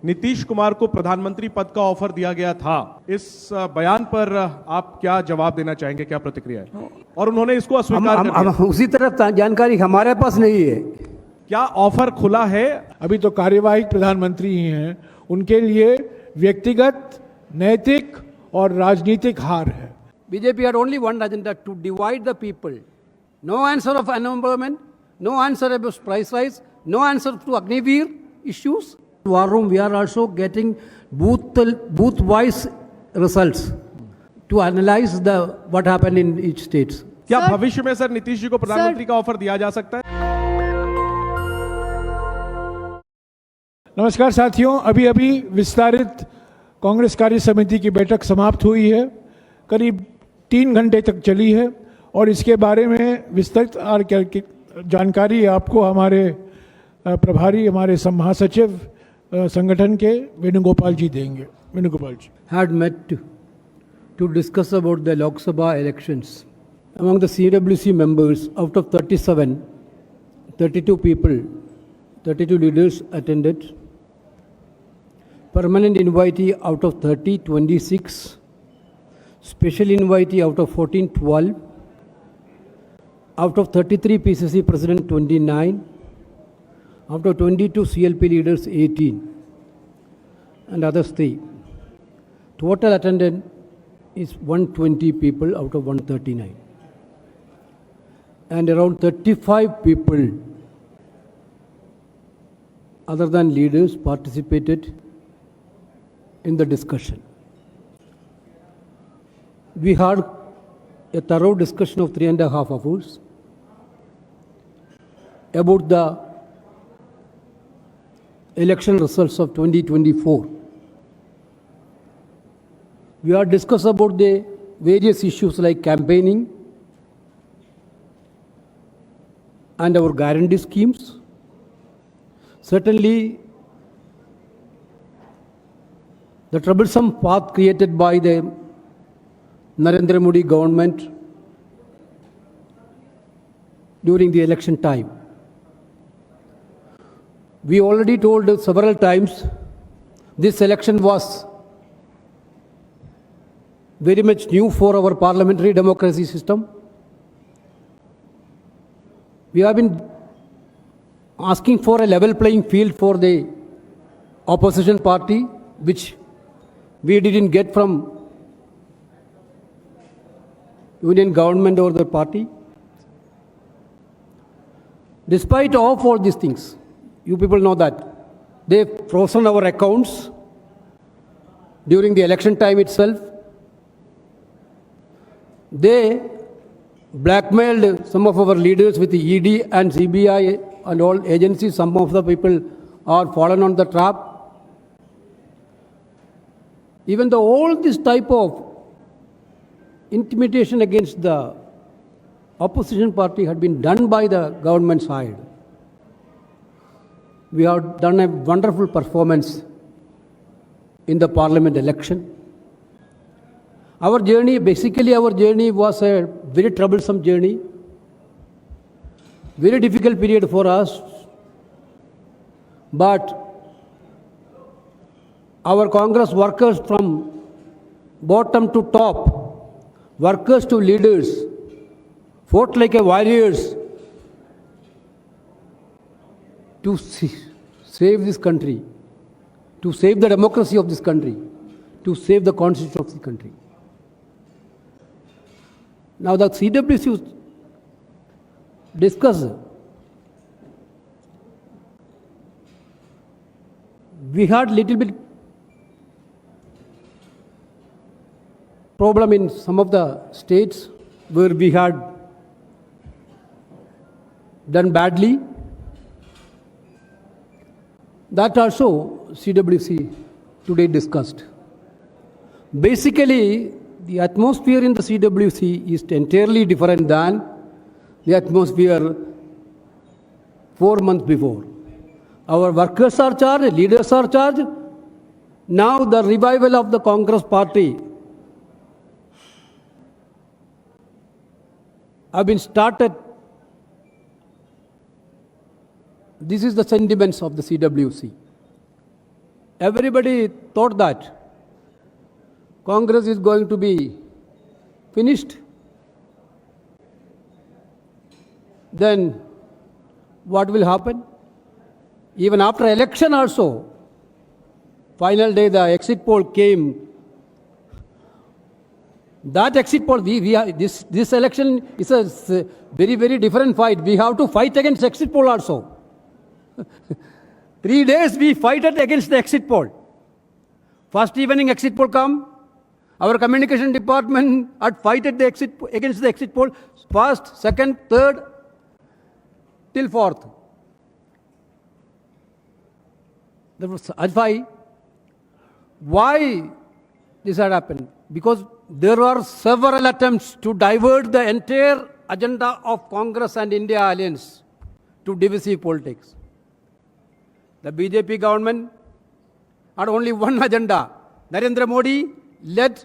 नीतीश कुमार को प्रधानमंत्री पद का ऑफर दिया गया था। इस बयान पर आप क्या जवाब देना चाहेंगे, क्या प्रतिक्रिया है? और उन्होंने इसको अस्वीकार कर दिया। उसी तरह जानकारी हमारे पास नहीं है। क्या ऑफर खुला है? अभी तो कार्यवाहक प्रधानमंत्री ही हैं, उनके लिए व्यक्तिगत, नैतिक और राजनीतिक हार है। BJP had only one agenda: to divide the people. No answer of unemployment, no answer about price rise, no answer to Agniveer issues. War room, we are also getting booth-wise results to analyze what happened in each states. क्या भविष्य में sir Nitish ji को प्रधानमंत्री का offer दिया जा सकता है? नमस्कार साथियों, अभी विस्तारित कांग्रेस कार्य समिति की बैठक समाप्त हुई है। करीब 3 घंटे तक चली है और इसके बारे में विस्तृत जानकारी आपको हमारे प्रभारी, हमारे महासचिव संगठन के वेणुगोपाल जी देंगे। वेणुगोपाल जी had met to discuss about the Lok Sabha elections. Among the CWC members, out of 37, 32 people, 32 leaders attended. Permanent invitee out of 30, 26. Special invitee out of 14, 12. Out of 33 PCC president, 29. Out of 22 CLP leaders, 18. And others 3. Total attendance is 120 people out of 139. And around 35 people other than leaders participated in the discussion. We had a thorough discussion of 3.5 hours about the election results of 2024. We are discussed about the various issues like campaigning and our guarantee schemes. Certainly, the troublesome path created by the Narendra Modi government during the election time. We already told several times this election was very much new for our parliamentary democracy system. We have been asking for a level playing field for the opposition party, which we didn't get from union government or the party. Despite of all these things, you people know that they've frozen our accounts during the election time itself. They blackmailed some of our leaders with the ED and CBI and all agencies. Some of the people are fallen on the trap. Even though all this type of intimidation against the opposition party had been done by the government side, we have done a wonderful performance in the parliament election. Our journey was a very troublesome journey, very difficult period for us. But our Congress workers from bottom to top, workers to leaders, fought like a warriors to save this country, to save the democracy of this country, to save the constitution of the country. Now the CWC discussed. We had little bit problem in some of the states where we had done badly. That also CWC today discussed. Basically, the atmosphere in the CWC is entirely different than the atmosphere 4 months before. Our workers are charged, leaders are charged. Now the revival of the Congress party have been started. This is the sentiments of the CWC. everybody thought that Congress is going to be finished. Then what will happen? Even after election also, final day the exit poll came. That exit poll, this election is a very, very different fight. We have to fight against exit poll also. 3 days we fight against the exit poll. First evening exit poll come. Our communication department had fight against the exit poll. First, second, third, till fourth. Why this had happened? Because there were several attempts to divert the entire agenda of Congress and India alliance to divisive politics. The BJP government had only one agenda. Narendra Modi led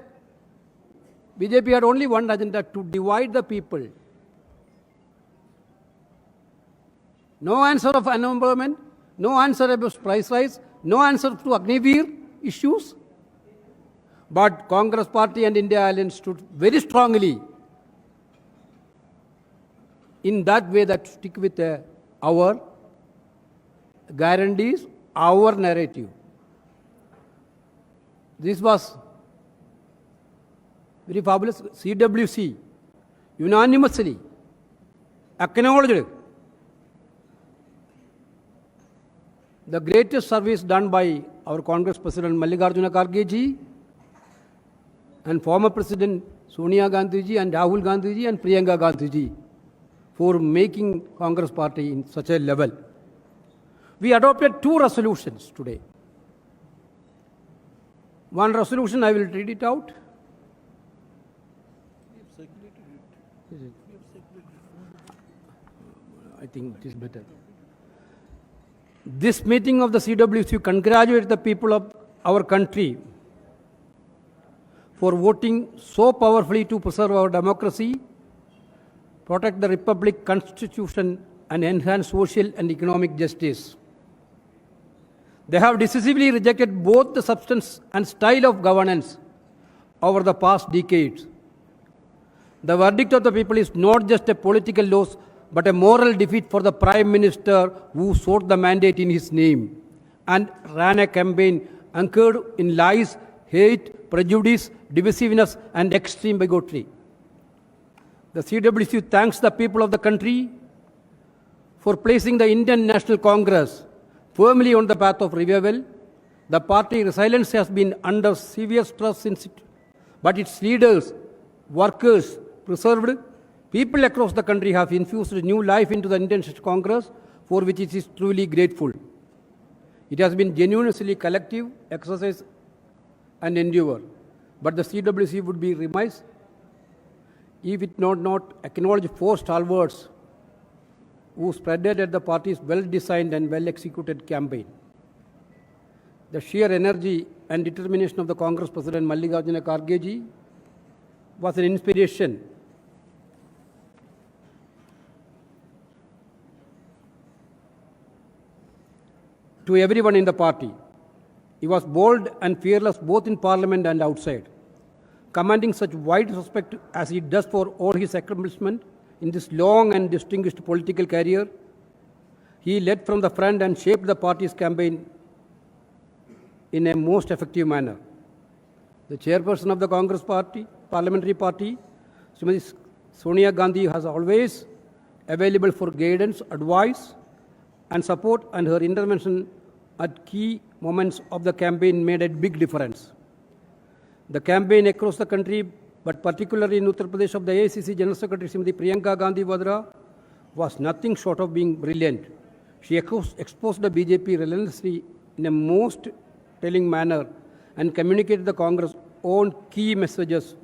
BJP had only one agenda, to divide the people. No answer of unemployment, no answer about price rise, no answer to Agniveer issues. But Congress party and India alliance stood very strongly in that way, that stick with our guarantees, our narrative. This was very fabulous. CWC unanimously acknowledged the greatest service done by our Congress President Mallikarjuna Kharge ji and former President Sonia Gandhi ji and Rahul Gandhi ji and Priyanka Gandhi ji for making Congress party in such a level. We adopted 2 resolutions today. One resolution, I will read it out. I think it is better. This meeting of the CWC congratulates the people of our country for voting so powerfully to preserve our democracy, protect the Republic Constitution, and enhance social and economic justice. They have decisively rejected both the substance and style of governance over the past decades. The verdict of the people is not just a political loss, but a moral defeat for the Prime Minister who sought the mandate in his name and ran a campaign anchored in lies, hate, prejudice, divisiveness, and extreme bigotry. The CWC thanks the people of the country for placing the Indian National Congress firmly on the path of revival. The party resilience has been under severe stress since it, but its leaders, workers, preserved. People across the country have infused new life into the Indian National Congress, for which it is truly grateful. It has been genuinely collective exercise and endeavor, but the CWC would be remiss if it not acknowledge 4 stalwarts who spreaded at the party's well-designed and well-executed campaign. The sheer energy and determination of the Congress President Mallikarjuna Kharge ji was an inspiration to everyone in the party. He was bold and fearless both in Parliament and outside, commanding such wide respect as he does for all his accomplishments in this long and distinguished political career. He led from the front and shaped the party's campaign in a most effective manner. The chairperson of the Congress Party, Parliamentary Party, Srimati Sonia Gandhi, has always available for guidance, advice, and support, and her intervention at key moments of the campaign made a big difference. The campaign across the country, but particularly in Uttar Pradesh of the AICC General Secretary Srimati Priyanka Gandhi Vadra, was nothing short of being brilliant. She exposed the BJP relentlessly in a most telling manner and communicated the Congress' own key messages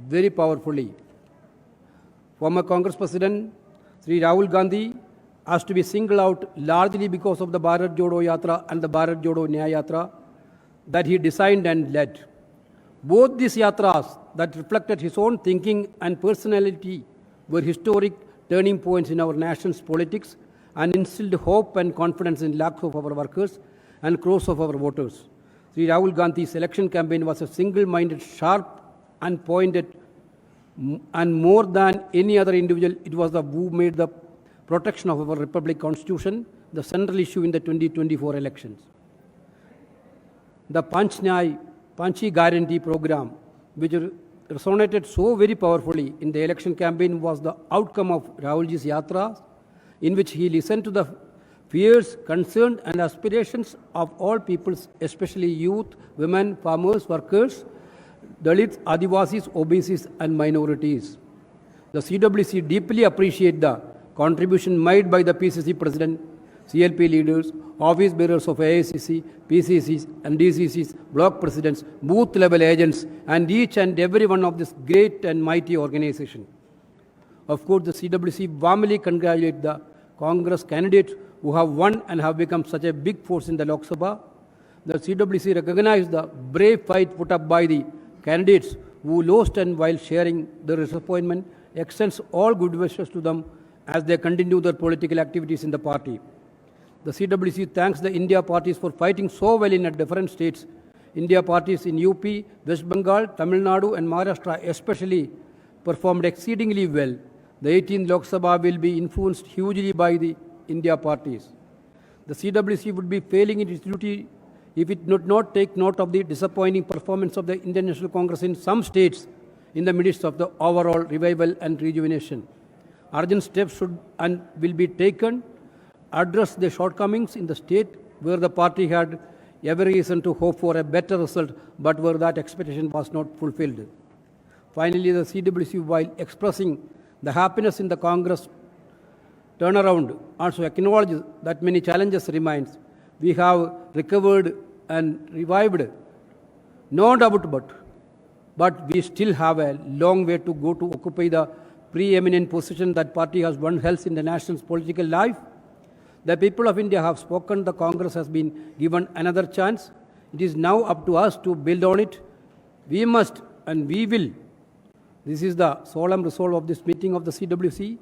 very powerfully. Former Congress President Sri Rahul Gandhi has to be singled out largely because of the Bharat Jodo Yatra and the Bharat Jodo Nyaya Yatra that he designed and led. Both these yatras that reflected his own thinking and personality were historic turning points in our nation's politics and instilled hope and confidence in lakhs of our workers and crores of our voters. Sri Rahul Gandhi's election campaign was a single-minded, sharp and pointed, and more than any other individual, it was the who made the protection of our Republic Constitution the central issue in the 2024 elections. The Panchi Guarantee program, which resonated so very powerfully in the election campaign, was the outcome of Rahulji's yatras, in which he listened to the fears, concerns and aspirations of all peoples, especially youth, women, farmers, workers, Dalits, Adivasis, OBCs and minorities. The CWC deeply appreciate the contribution made by the PCC President, CLP leaders, office bearers of AICC, PCCs and DCCs, block presidents, booth level agents and each and every one of this great and mighty organization. Of course, the CWC warmly congratulates the Congress candidates who have won and have become such a big force in the Lok Sabha. The CWC recognizes the brave fight put up by the candidates who lost, and while sharing their disappointment, extends all good wishes to them as they continue their political activities in the party. The CWC thanks the India parties for fighting so well in different states. India parties in UP, West Bengal, Tamil Nadu and Maharashtra especially performed exceedingly well. The 18th Lok Sabha will be influenced hugely by the India parties. The CWC would be failing in its duty if it would not take note of the disappointing performance of the Indian National Congress in some states in the midst of the overall revival and rejuvenation. Urgent steps should and will be taken address the shortcomings in the state where the party had every reason to hope for a better result, but where that expectation was not fulfilled. Finally, the CWC, while expressing the happiness in the Congress turnaround, also acknowledges that many challenges remains. We have recovered and revived, no doubt but we still have a long way to go to occupy the preeminent position that party has once held in the nation's political life. The people of India have spoken. The Congress has been given another chance. It is now up to us to build on it. We must and we will. This is the solemn resolve of this meeting of the CWC.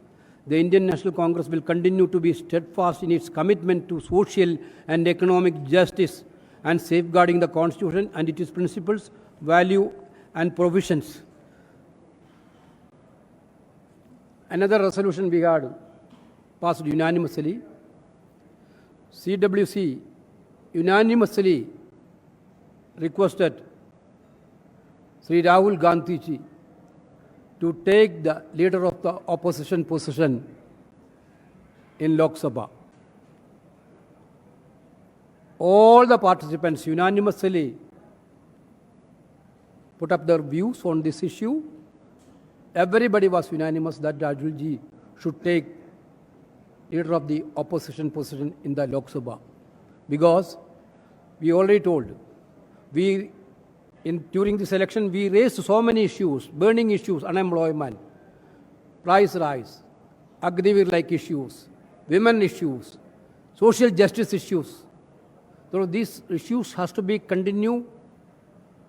The Indian National Congress will continue to be steadfast in its commitment to social and economic justice and safeguarding the Constitution and its principles, value and provisions. Another resolution we had passed unanimously. CWC unanimously requested Sri Rahul Gandhi ji to take the leader of the opposition position in Lok Sabha. All the participants unanimously put up their views on this issue. Everybody was unanimous that Rahul ji should take leader of the opposition position in the Lok Sabha, because we already told, during this election we raised so many issues, burning issues, unemployment, price rise, Agniveer-like issues, women issues, social justice issues. So these issues has to be continued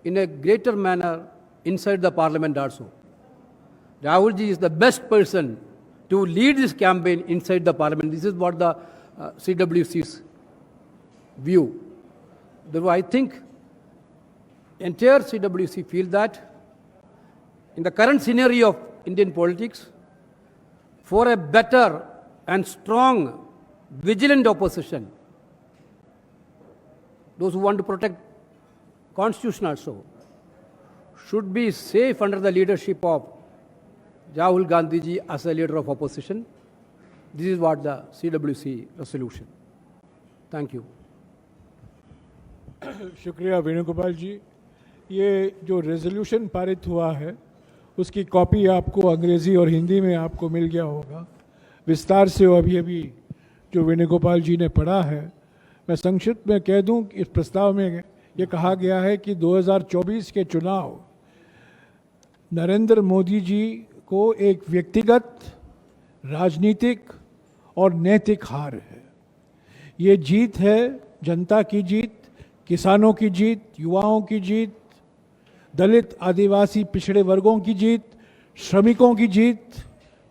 in a greater manner inside the parliament also. Rahul ji is the best person to lead this campaign inside the parliament. This is what the CWC's view. Therefore, I think entire CWC feel that in the current scenario of Indian politics, for a better and strong, vigilant opposition, those who want to protect Constitution also, should be safe under the leadership of Rahul Gandhi ji as a leader of opposition. This is what the CWC resolution. Thank you. शुक्रिया वेणुगोपाल जी। ये जो resolution पारित हुआ है उसकी copy आपको अंग्रेज़ी और हिंदी में आपको मिल गया होगा विस्तार से। अभी जो वेणुगोपाल जी ने पढ़ा है, मैं संक्षिप्त में कह दूं कि इस प्रस्ताव में ये कहा गया है कि 2024 के चुनाव नरेंद्र मोदी जी को एक व्यक्तिगत, राजनीतिक और नैतिक हार है। ये जीत है जनता की जीत, किसानों की जीत, युवाओं की जीत, दलित आदिवासी पिछड़े वर्गों की जीत, श्रमिकों की जीत,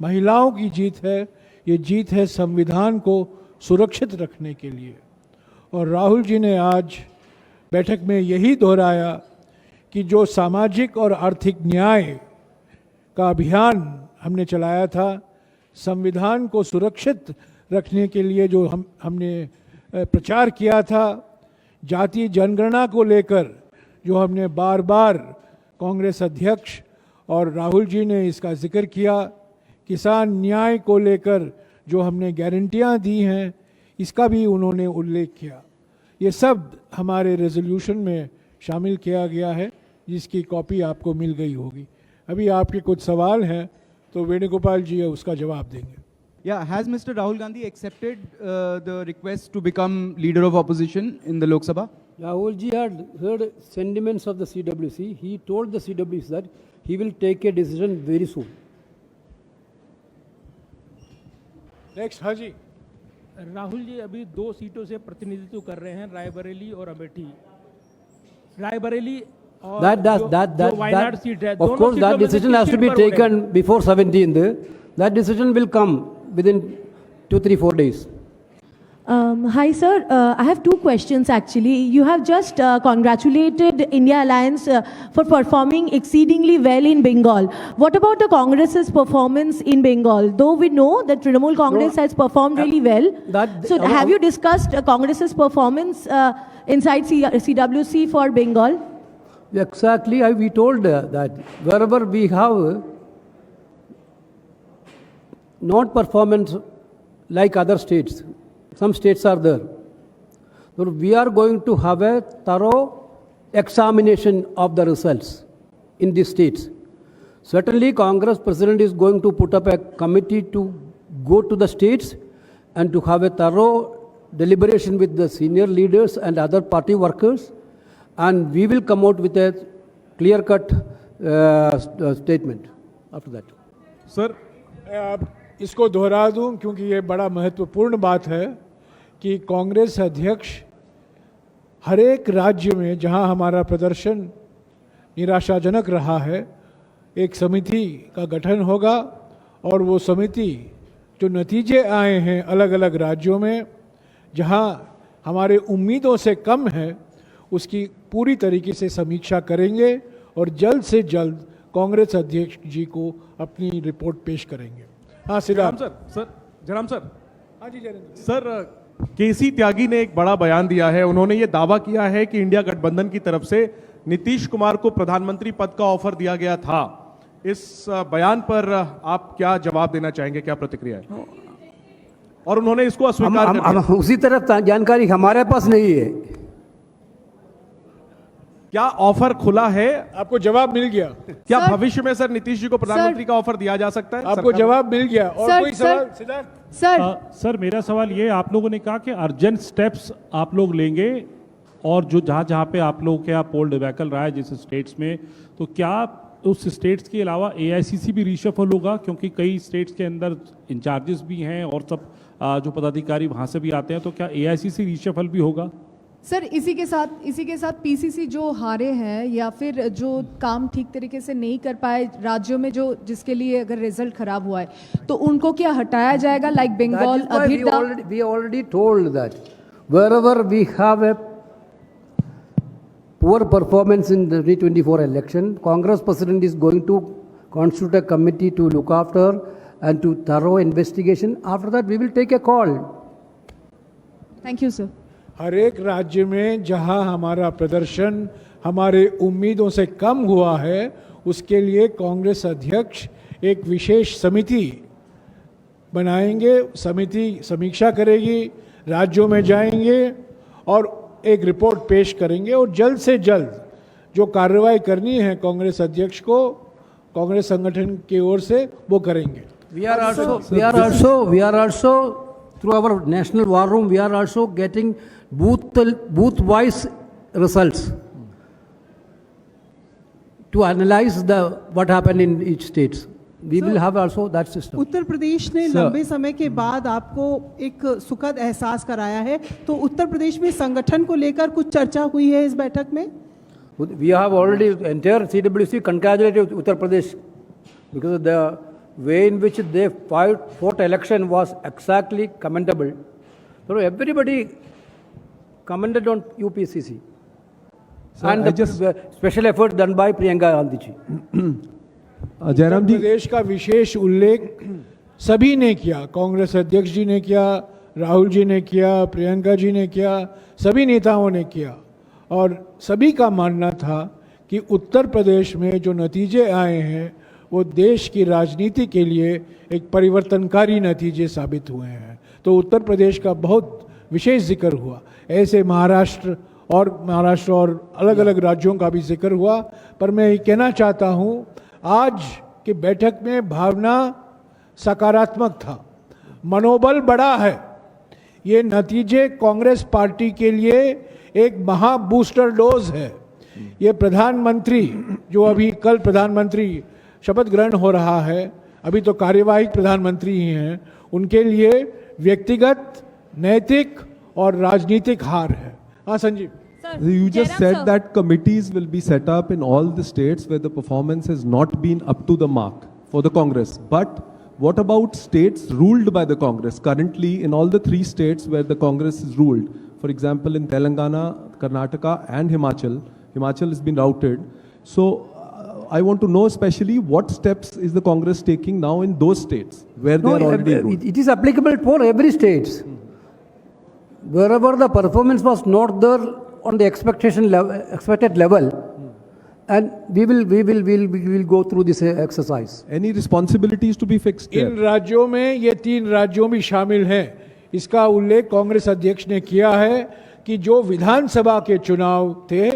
महिलाओं की जीत है। ये जीत है संविधान को सुरक्षित रखने के लिए। और राहुल जी ने आज बैठक में यही दोहराया कि जो सामाजिक और आर्थिक न्याय का अभियान हमने चलाया था, संविधान को सुरक्षित रखने के लिए जो हमने प्रचार किया था, जातीय जनगणना को लेकर जो हमने बार बार कांग्रेस अध्यक्ष और राहुल जी ने इसका जिक्र किया, किसान न्याय को लेकर जो हमने गारंटियां दी हैं, इसका भी उन्होंने उल्लेख किया। ये सब हमारे रेजोल्यूशन में शामिल किया गया है, जिसकी कॉपी आपको मिल गई होगी। अभी आपके कुछ सवाल हैं तो वेणुगोपाल जी उसका जवाब देंगे। Yeah, has Mr. Rahul Gandhi accepted the request to become leader of opposition in the Lok Sabha? Rahul ji had heard sentiments of the CWC. He told the CWC that he will take a decision very soon. Next, हाँ जी। राहुल जी अभी 2 सीटों से प्रतिनिधित्व कर रहे हैं, रायबरेली और अमेठी। रायबरेली और जो वायनाड सीट है, of course that decision has to be taken before 17th. That decision will come within 2-3-4 days. Hi sir, I have 2 questions actually. You have just congratulated India Alliance for performing exceedingly well in Bengal. What about the Congress's performance in Bengal? Though we know that Trinamool Congress has performed really well. So have you discussed Congress's performance inside CWC for Bengal? Exactly, we told that wherever we have not performance like other states, some states are there. So we are going to have a thorough examination of the results in these states. Certainly, Congress President is going to put up a committee to go to the states and to have a thorough deliberation with the senior leaders and other party workers, and we will come out with a clear-cut statement after that. Sir, अब इसको दोहरा दूं क्योंकि ये बड़ा महत्वपूर्ण बात है कि कांग्रेस अध्यक्ष हर एक राज्य में जहां हमारा प्रदर्शन निराशाजनक रहा है, एक समिति का गठन होगा और वो समिति जो नतीजे आए हैं अलग अलग राज्यों में, जहां हमारे उम्मीदों से कम है, उसकी पूरी तरीके से समीक्षा करेंगे और जल्द से जल्द कांग्रेस अध्यक्ष जी को अपनी रिपोर्ट पेश करेंगे। हाँ सिद्धार्थ सर, जयराम सर। हाँ जी जयराम सर, केसी त्यागी ने एक बड़ा बयान दिया है। उन्होंने ये दावा किया है कि इंडिया गठबंधन की तरफ से नीतीश कुमार को प्रधानमंत्री पद का ऑफर दिया गया था। इस बयान पर आप क्या जवाब देना चाहेंगे, क्या प्रतिक्रिया है? और उन्होंने इसको अस्वीकार कर दिया। उसी तरह जानकारी हमारे पास नहीं है। क्या ऑफर खुला है? आपको जवाब मिल गया? क्या भविष्य में सर नीतीश जी को प्रधानमंत्री का ऑफर दिया जा सकता है? आपको जवाब मिल गया? और कोई सवाल सिद्धार्थ? सर मेरा सवाल ये, आप लोगों ने कहा कि अर्जेंट स्टेप्स आप लोग लेंगे और जो जहां जहां पे आप लोगों के यहाँ पोल डिबैकल रहा है जिस स्टेट्स में, तो क्या उस स्टेट्स के अलावा एआईसीसी भी रीशफल होगा? क्योंकि कई स्टेट्स के अंदर इंचार्जेस भी हैं और सब जो पदाधिकारी वहां से भी आते हैं, तो क्या एआईसीसी रीशफल भी होगा? सर इसी के साथ पीसीसी जो हारे हैं या फिर जो काम ठीक तरीके से नहीं कर पाए राज्यों में, जो जिसके लिए अगर रिजल्ट खराब हुआ है, तो उनको क्या हटाया जाएगा? लाइक बंगाल, अभिरदा। We already told that wherever we have a poor performance in the 2024 election, Congress President is going to constitute a committee to look after and to thorough investigation. After that, we will take a call. Thank you sir. हर एक राज्य में जहां हमारा प्रदर्शन हमारे उम्मीदों से कम हुआ है, उसके लिए कांग्रेस अध्यक्ष एक विशेष समिति बनाएंगे। समिति समीक्षा करेगी, राज्यों में जाएंगे और एक रिपोर्ट पेश करेंगे और जल्द से जल्द जो कार्रवाई करनी है कांग्रेस अध्यक्ष को कांग्रेस संगठन की ओर से वो करेंगे। We are also through our national war room, we are also getting booth-wise results to analyze what happened in each states. We will have also that system. Uttar Pradesh ने लंबे समय के बाद आपको एक सुखद एहसास कराया है, तो उत्तर प्रदेश में संगठन को लेकर कुछ चर्चा हुई है इस बैठक में? We have already, entire CWC congratulated Uttar Pradesh because the way in which they fought election was exactly commendable. So everybody commented on UPCC. and the special effort done by Priyanka Gandhi ji. Jairam जी, प्रदेश का विशेष उल्लेख सभी ने किया, कांग्रेस अध्यक्ष जी ने किया, राहुल जी ने किया, प्रियंका जी ने किया, सभी नेताओं ने किया और सभी का मानना था कि उत्तर प्रदेश में जो नतीजे आए हैं वो देश की राजनीति के लिए एक परिवर्तनकारी नतीजे साबित हुए हैं। तो उत्तर प्रदेश का बहुत विशेष जिक्र हुआ। ऐसे महाराष्ट्र और अलग अलग राज्यों का भी जिक्र हुआ। पर मैं ये कहना चाहता हूँ, आज की बैठक में भावना सकारात्मक था, मनोबल बड़ा है। ये नतीजे कांग्रेस पार्टी के लिए एक महा बूस्टर डोज है। ये प्रधानमंत्री जो अभी कल प्रधानमंत्री शपथ ग्रहण हो रहा है, अभी तो कार्यवाहक प्रधानमंत्री ही हैं, उनके लिए व्यक्तिगत, नैतिक और राजनीतिक हार है। हाँ Sanjeev. You just said that committees will be set up in all the states where the performance has not been up to the mark for the Congress. But what about states ruled by the Congress? Currently, in all the 3 states where the Congress is ruled, for example, in Telangana, Karnataka and Himachal has been routed. So I want to know especially what steps is the Congress taking now in those states where they are already ruled? It is applicable for every state. Wherever the performance was not there on the expected level, and we will go through this exercise. Any responsibilities to be fixed there? इन राज्यों में ये 3 राज्यों भी शामिल हैं। इसका उल्लेख कांग्रेस अध्यक्ष ने किया है कि जो विधानसभा के चुनाव थे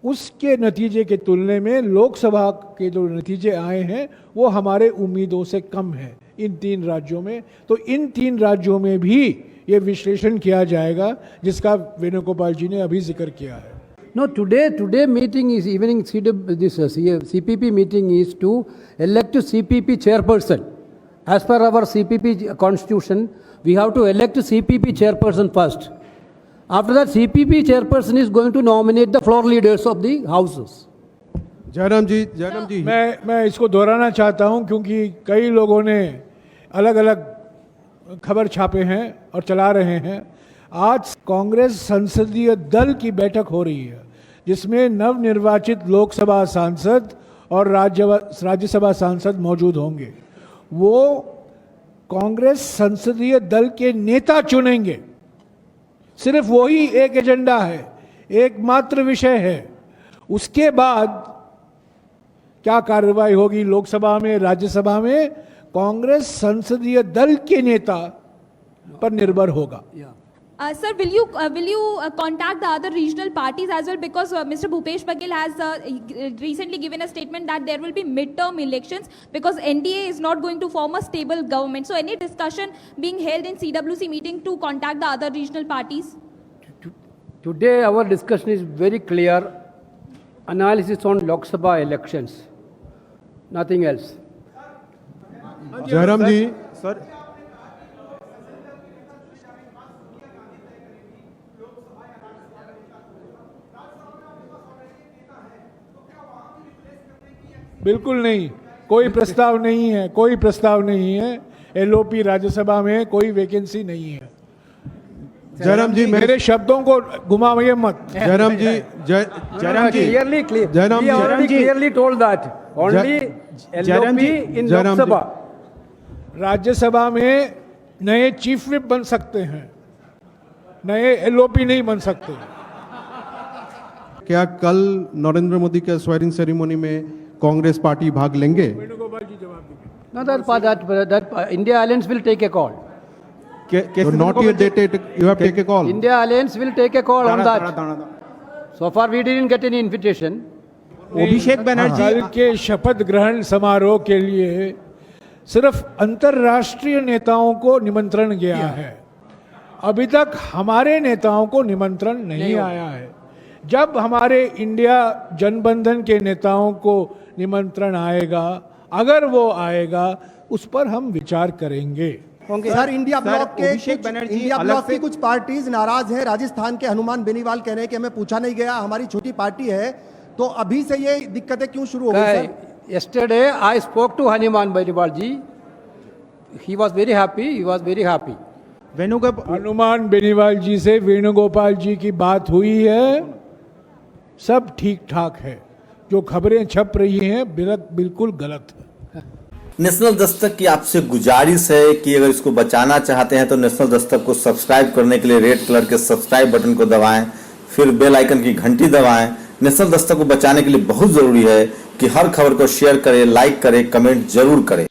उसके नतीजे के तुलने में लोकसभा के जो नतीजे आए हैं वो हमारे उम्मीदों से कम है इन 3 राज्यों में। तो इन 3 राज्यों में भी ये विश्लेषण किया जाएगा जिसका वेणुगोपाल जी ने अभी जिक्र किया है। No, today meeting is evening CPP meeting is to elect CPP chairperson. As per our CPP constitution, we have to elect CPP chairperson first. After that, CPP chairperson is going to nominate the floor leaders of the houses. Jairam जी मैं इसको दोहराना चाहता हूं क्योंकि कई लोगों ने अलग अलग खबर छापे हैं और चला रहे हैं। आज कांग्रेस संसदीय दल की बैठक हो रही है जिसमें नवनिर्वाचित लोकसभा सांसद और राज्यसभा सांसद मौजूद होंगे। वो कांग्रेस संसदीय दल के नेता चुनेंगे। सिर्फ वही एक एजेंडा है, एकमात्र विषय है। उसके बाद क्या कार्रवाई होगी लोकसभा में, राज्यसभा में, कांग्रेस संसदीय दल के नेता पर निर्भर होगा। Sir, will you contact the other regional parties as well, because Mr. Bhupesh Baghel has recently given a statement that there will be midterm elections because NDA is not going to form a stable government. So any discussion being held in CWC meeting to contact the other regional parties? Today our discussion is very clear. Analysis on Lok Sabha elections. Nothing else. Jairam ji sir, बिल्कुल नहीं, कोई प्रस्ताव नहीं है, कोई प्रस्ताव नहीं है। एलओपी राज्यसभा में कोई वैकेंसी नहीं है। जयराम जी मेरे शब्दों को घुमाइए मत। जयराम जी clearly told that only LOP in Lok Sabha. Rajya Sabha में नए चीफ विप बन सकते हैं, नए एलओपी नहीं बन सकते। क्या कल नरेंद्र मोदी के स्वेरिंग सेरेमनी में कांग्रेस पार्टी भाग लेंगे? No, that India Alliance will take a call. Not yet dated, you have take a call. India Alliance will take a call on that. So far we didn't get any invitation. Abhishek Banerjee कल के शपथ ग्रहण समारोह के लिए सिर्फ अंतर्राष्ट्रीय नेताओं को निमंत्रण गया है। अभी तक हमारे नेताओं को निमंत्रण नहीं आया है। जब हमारे इंडिया जनबंधन के नेताओं को निमंत्रण आएगा, अगर वो आएगा, उस पर हम विचार करेंगे। सर, इंडिया ब्लॉक की कुछ पार्टीज नाराज है। राजस्थान के हनुमान बेनीवाल कह रहे हैं कि हमें पूछा नहीं गया, हमारी छोटी पार्टी है। तो अभी से ये दिक्कतें क्यों शुरू हो गई? Yesterday I spoke to Hanuman Beniwal ji. He was very happy. Hanuman Beniwal जी से वेणुगोपाल जी की बात हुई है। सब ठीक ठाक है। जो खबरें छप रही हैं बिल्कुल गलत है। नेशनल दस्तक की आपसे गुजारिश है कि अगर इसको बचाना चाहते हैं तो नेशनल दस्तक को सब्सक्राइब करने के लिए रेड कलर के सब्सक्राइब बटन को दबाएं, फिर बेल आइकन की घंटी दबाएं। नेशनल दस्तक को बचाने के लिए बहुत जरूरी है कि हर खबर को शेयर करें, लाइक करें, कमेंट जरूर करें।